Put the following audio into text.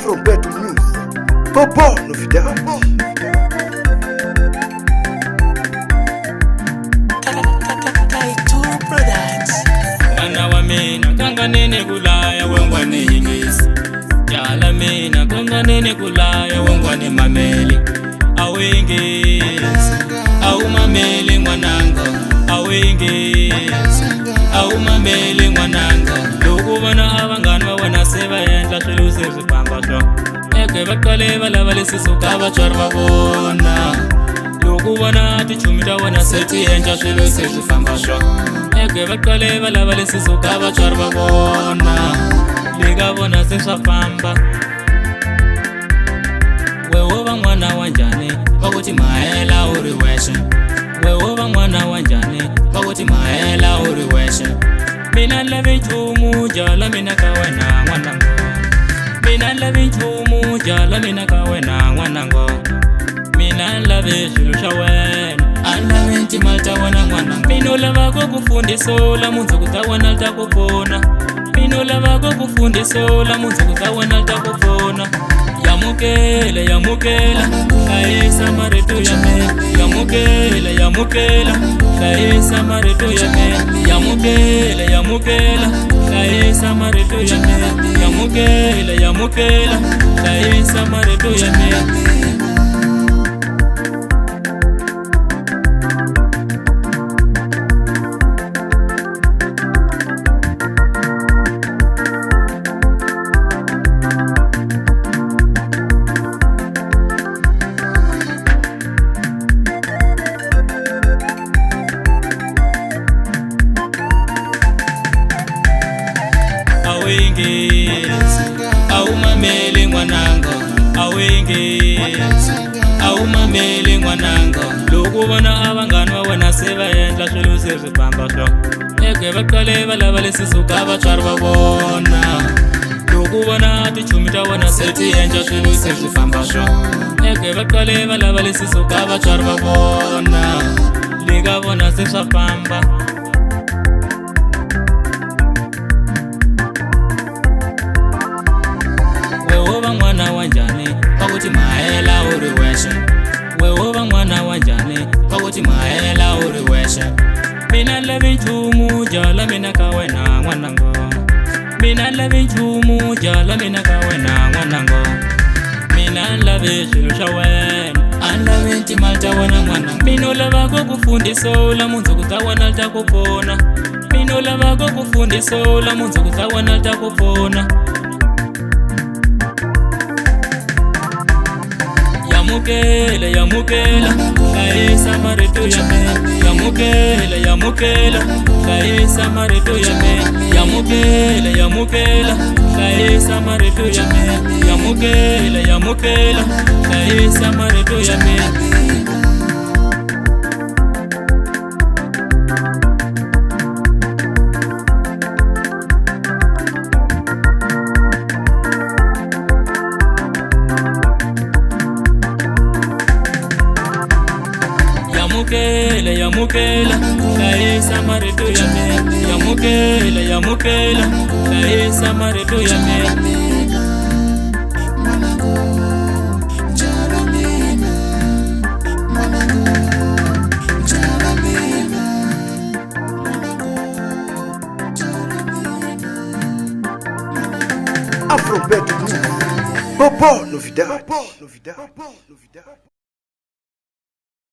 Afrobeto Music, Bobo novidade. Mwana wa mina kanga nene kulaya wengwa ni Ingisi. Jala mina kanga nene kulaya wengwa ni Mameli. Awe Ingisi, au Mameli mwanango. Awe Ingisi, au Mameli mwanango. Lugu wana abangana wana seba yenda shilusi zipamba sho. Eke bakale bala bale sisuka bachorba bona. Lugu wana tichumita wana seti yenda shilusi zipamba sho. Eke bakale bala bale sisuka bachorba bona. Liga bona sisa pamba. Wewoba mwana wanjani bakuti maela uri weshe. Wewoba mwana wanjani bakuti maela uri weshe. Mina love chumu jala mina kawena mwanango. Mina love chumu jala mina kawena mwanango. Mina love shilusha wena ala menti malta wana mwanango. Mino lava kukufundisa la munzu kutawana alta kupona. Mino lava kukufundisa la munzu kutawana alta kupona. Yamukela yamukela kaisa mareto yame. Yamukela yamukela kaisa mareto yame. Yamukela yamukela kaisa mareto yame. Yamukela yamukela kaisa mareto yame. Awe Ingisi, au Mameli mwanango. Awe Ingisi, au Mameli mwanango. Lugu wana abangana wana seba yenda shilusi zipamba sho. Eke bakale bala bale sisuka bachorba bona. Lugu wana tichumita wana seti yenda shilusi zipamba sho. Eke bakale bala bale sisuka bachorba bona. Liga bona sisa pamba. Wewoba mwana wanjani bakuti maela uri weshe. Wewoba mwana wanjani bakuti maela uri weshe. Mina love chumu jala mina kawena mwanango. Mina love chumu jala mina kawena mwanango. Mina love shilusha wena ala menti malta wana mwanango. Mino lava kukufundisa la munzu kutawana alta kupona. Mino lava kukufundisa la munzu kutawana alta kupona. Yamukela yamukela kaisa mareto yame. Yamukela yamukela kaisa mareto yame. Yamukela yamukela kaisa mareto yame. Yamukela yamukela kaisa mareto yame. Yamukela yamukela kaisa mareto yame. Yamukela yamukela kaisa mareto yame. Afrobeto Music, Bobo novidade.